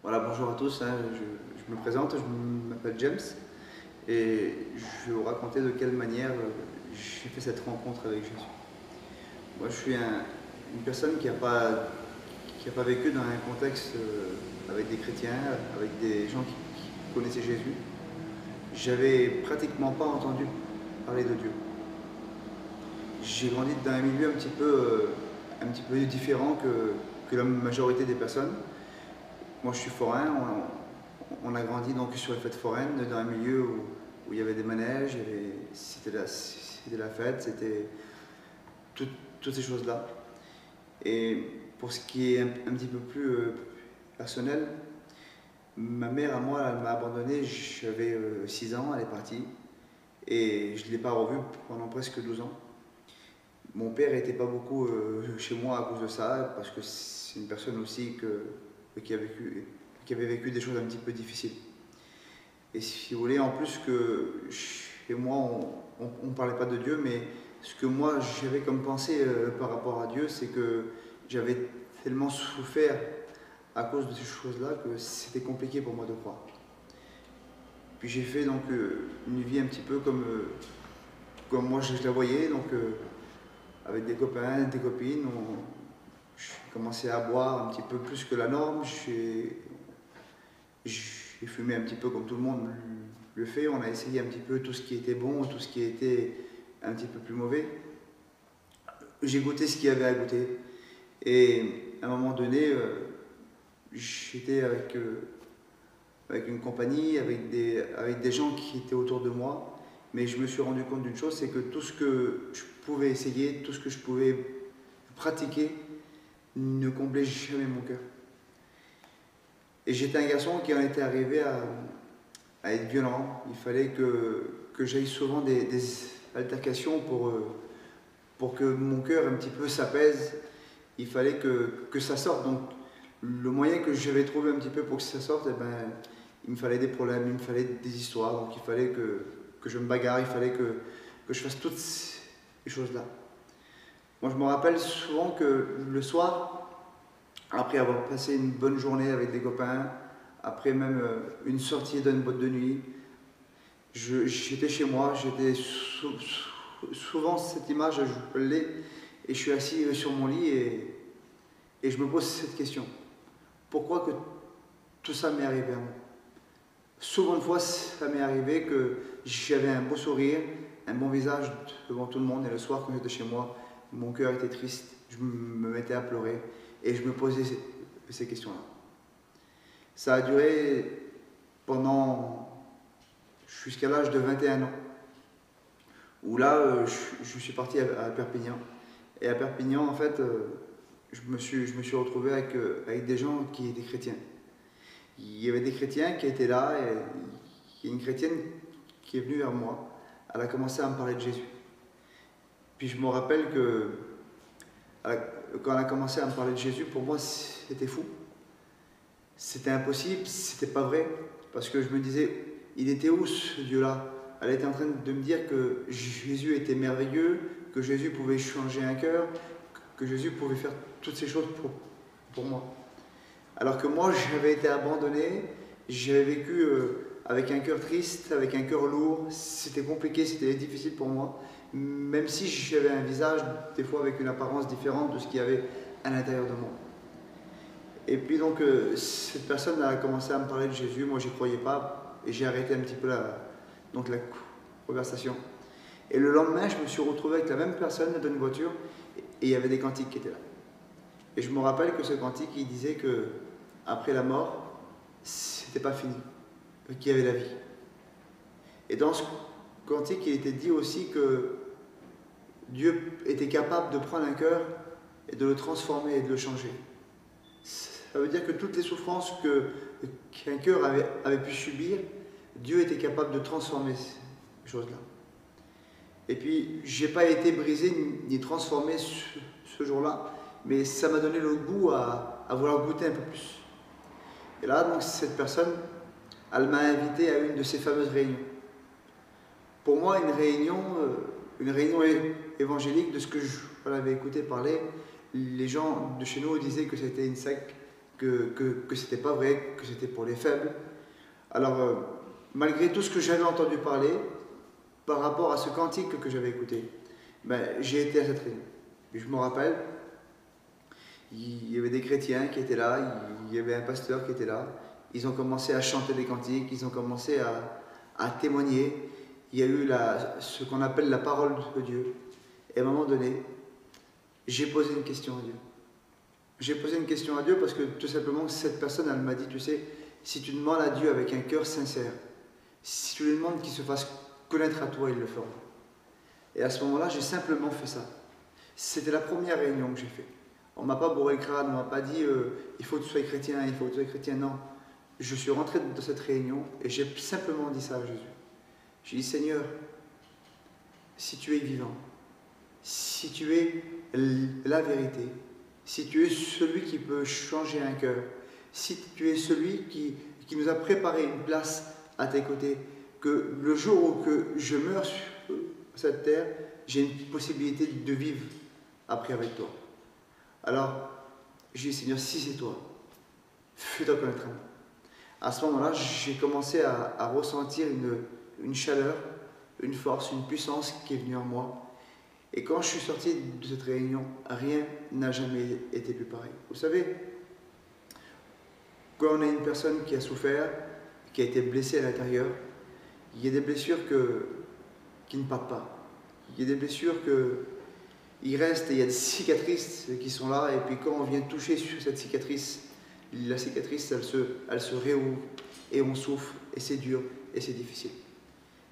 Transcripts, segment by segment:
Voilà, bonjour à tous, hein, je me présente, je m'appelle James et je vais vous raconter de quelle manière j'ai fait cette rencontre avec Jésus. Moi, je suis une personne qui a pas vécu dans un contexte avec des chrétiens, avec des gens qui connaissaient Jésus. J'avais pratiquement pas entendu parler de Dieu. J'ai grandi dans un milieu un petit peu différent que la majorité des personnes. Moi, je suis forain. On a grandi donc sur les fêtes foraines, dans un milieu où il y avait des manèges, c'était la fête, c'était toutes ces choses-là. Et pour ce qui est un petit peu plus personnel, ma mère à moi, elle m'a abandonné, j'avais 6 ans, elle est partie, et je ne l'ai pas revue pendant presque 12 ans. Mon père n'était pas beaucoup chez moi à cause de ça, parce que c'est une personne aussi qui avait vécu des choses un petit peu difficiles. Et si vous voulez, en plus que chez moi, on ne parlait pas de Dieu, mais ce que moi j'avais comme pensée par rapport à Dieu, c'est que j'avais tellement souffert à cause de ces choses-là que c'était compliqué pour moi de croire. Puis j'ai fait donc une vie un petit peu comme moi je la voyais, donc avec des copains, des copines, j'ai commencé à boire un petit peu plus que la norme, j'ai fumé un petit peu comme tout le monde le fait, on a essayé un petit peu tout ce qui était bon, tout ce qui était un petit peu plus mauvais. J'ai goûté ce qu'il y avait à goûter. Et à un moment donné, j'étais avec une compagnie, avec des gens qui étaient autour de moi, mais je me suis rendu compte d'une chose, c'est que tout ce que je pouvais essayer, tout ce que je pouvais pratiquer, ne comblait jamais mon cœur. Et j'étais un garçon qui en était arrivé à être violent. Il fallait que j'aille souvent des altercations pour que mon cœur un petit peu s'apaise. Il fallait que ça sorte. Donc le moyen que j'avais trouvé un petit peu pour que ça sorte, eh ben, il me fallait des problèmes, il me fallait des histoires. Donc il fallait que je me bagarre, il fallait que je fasse toutes ces choses-là. Moi je me rappelle souvent que le soir, après avoir passé une bonne journée avec des copains, après même une sortie dans une boîte de nuit, j'étais chez moi, souvent cette image, je l'ai, et je suis assis sur mon lit et je me pose cette question. Pourquoi que tout ça m'est arrivé à moi? Souvent de fois, ça m'est arrivé que j'avais un beau sourire, un bon visage devant tout le monde, et le soir, quand j'étais chez moi, mon cœur était triste, je me mettais à pleurer, et je me posais ces questions-là. Ça a duré jusqu'à l'âge de 21 ans, où là, je suis parti à Perpignan. Et à Perpignan, en fait, je me suis retrouvé avec des gens qui étaient chrétiens. Il y avait des chrétiens qui étaient là, et il y a une chrétienne qui est venue vers moi. Elle a commencé à me parler de Jésus. Puis je me rappelle que quand elle a commencé à me parler de Jésus, pour moi, c'était fou. C'était impossible, c'était pas vrai. Parce que je me disais, il était où ce Dieu-là? Elle était en train de me dire que Jésus était merveilleux, que Jésus pouvait changer un cœur, que Jésus pouvait faire toutes ces choses pour moi. Alors que moi, j'avais été abandonné, j'avais vécu avec un cœur triste, avec un cœur lourd, c'était compliqué, c'était difficile pour moi, même si j'avais un visage, des fois avec une apparence différente de ce qu'il y avait à l'intérieur de moi. Et puis donc, cette personne a commencé à me parler de Jésus, moi j'y croyais pas, et j'ai arrêté un petit peu la conversation. Et le lendemain, je me suis retrouvé avec la même personne dans une voiture, et il y avait des cantiques qui étaient là. Et je me rappelle que ce cantique, il disait que après la mort, c'était pas fini, qu'il y avait la vie. Et dans ce cantique, il était dit aussi que Dieu était capable de prendre un cœur et de le transformer et de le changer. Ça veut dire que toutes les souffrances qu'un cœur avait pu subir, Dieu était capable de transformer ces choses-là. Et puis, je n'ai pas été brisé ni transformé ce jour-là, mais ça m'a donné le goût à vouloir goûter un peu plus. Et là, donc, cette personne, elle m'a invité à une de ces fameuses réunions. Pour moi, une réunion évangélique, de ce que j'avais écouté parler, les gens de chez nous disaient que c'était une secte, que c'était pas vrai, que c'était pour les faibles. Alors, malgré tout ce que j'avais entendu parler, par rapport à ce cantique que j'avais écouté, ben, j'ai été à cette réunion. Et je me rappelle, il y avait des chrétiens qui étaient là, il y avait un pasteur qui était là. Ils ont commencé à chanter des cantiques, ils ont commencé à témoigner. Il y a eu ce qu'on appelle la parole de Dieu. Et à un moment donné, j'ai posé une question à Dieu. J'ai posé une question à Dieu parce que tout simplement, cette personne, elle m'a dit, tu sais, si tu demandes à Dieu avec un cœur sincère, si tu lui demandes qu'il se fasse connaître à toi, il le fera. Et à ce moment-là, j'ai simplement fait ça. C'était la première réunion que j'ai faite. On ne m'a pas bourré le crâne, on ne m'a pas dit il faut que tu sois chrétien, il faut que tu sois chrétien. Non. Je suis rentré de cette réunion et j'ai simplement dit ça à Jésus. J'ai dit Seigneur, si tu es vivant, si tu es la vérité, si tu es celui qui peut changer un cœur, si tu es celui qui nous a préparé une place à tes côtés, que le jour où que je meurs sur cette terre, j'ai une possibilité de vivre après avec toi. Alors, j'ai dit, Seigneur, si c'est toi, fais-toi connaître à moi. À ce moment-là, j'ai commencé à ressentir une chaleur, une force, une puissance qui est venue en moi. Et quand je suis sorti de cette réunion, rien n'a jamais été plus pareil. Vous savez, quand on a une personne qui a souffert, qui a été blessée à l'intérieur, il y a des blessures qui ne partent pas. Il y a des blessures il reste, et il y a des cicatrices qui sont là, et puis quand on vient toucher sur cette cicatrice, la cicatrice, elle se réouvre, et on souffre, et c'est dur, et c'est difficile.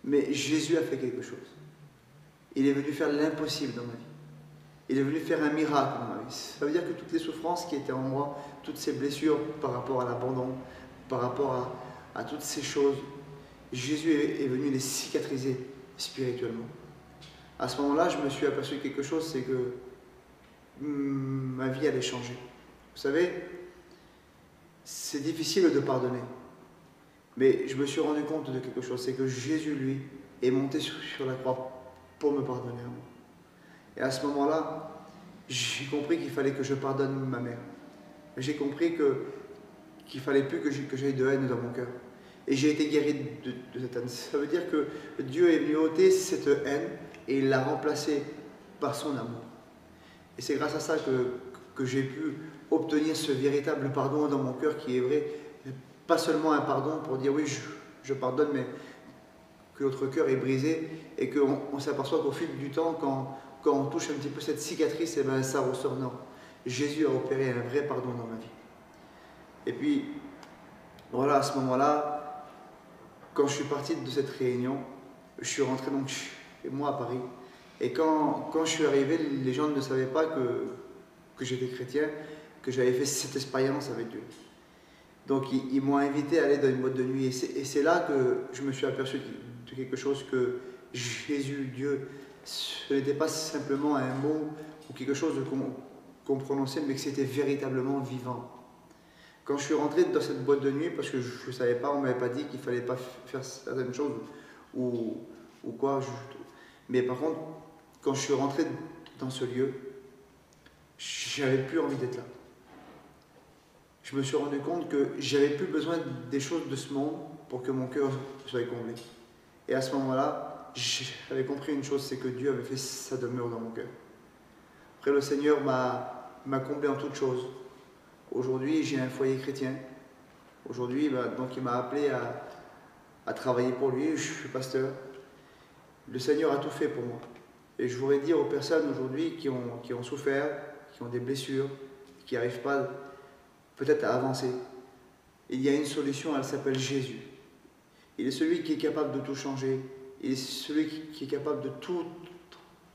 Mais Jésus a fait quelque chose. Il est venu faire l'impossible dans ma vie. Il est venu faire un miracle dans ma vie. Ça veut dire que toutes les souffrances qui étaient en moi, toutes ces blessures par rapport à l'abandon, par rapport à toutes ces choses, Jésus est venu les cicatriser spirituellement. À ce moment-là, je me suis aperçu de quelque chose, c'est que ma vie allait changer. Vous savez, c'est difficile de pardonner. Mais je me suis rendu compte de quelque chose, c'est que Jésus, lui, est monté sur la croix pour me pardonner à moi. Et à ce moment-là, j'ai compris qu'il fallait que je pardonne ma mère. J'ai compris qu'il ne fallait plus que j'aie de haine dans mon cœur. Et j'ai été guéri de cette haine. Ça veut dire que Dieu est venu ôter cette haine et il l'a remplacée par son amour. Et c'est grâce à ça que j'ai pu obtenir ce véritable pardon dans mon cœur qui est vrai. Pas seulement un pardon pour dire oui, je pardonne, mais que notre cœur est brisé et qu'on s'aperçoit qu'au fil du temps, quand on touche un petit peu cette cicatrice, et ben ça ressort. Non. Jésus a opéré un vrai pardon dans ma vie. Et puis, voilà, à ce moment-là, quand je suis parti de cette réunion, je suis rentré donc chez moi à Paris. Et quand je suis arrivé, les gens ne savaient pas que j'étais chrétien, que j'avais fait cette expérience avec Dieu. Donc ils m'ont invité à aller dans une boîte de nuit. Et c'est là que je me suis aperçu de quelque chose, que Jésus, Dieu, ce n'était pas simplement un mot ou quelque chose qu'on prononçait, mais que c'était véritablement vivant. Quand je suis rentré dans cette boîte de nuit, parce que je ne savais pas, on ne m'avait pas dit qu'il ne fallait pas faire certaines choses ou quoi. Mais par contre, quand je suis rentré dans ce lieu, j'avais plus envie d'être là. Je me suis rendu compte que j'avais plus besoin des choses de ce monde pour que mon cœur soit comblé. Et à ce moment-là, j'avais compris une chose, c'est que Dieu avait fait sa demeure dans mon cœur. Après, le Seigneur m'a comblé en toutes choses. Aujourd'hui, j'ai un foyer chrétien. Aujourd'hui, donc il m'a appelé à travailler pour lui. Je suis pasteur. Le Seigneur a tout fait pour moi. Et je voudrais dire aux personnes aujourd'hui qui ont souffert, qui ont des blessures, qui n'arrivent pas peut-être à avancer, il y a une solution, elle s'appelle Jésus. Il est celui qui est capable de tout changer. Il est celui qui est capable de tout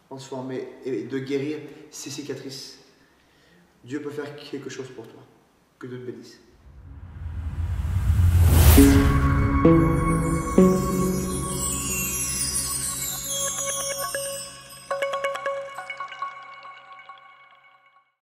transformer et de guérir ses cicatrices. Dieu peut faire quelque chose pour toi. Que Dieu te bénisse.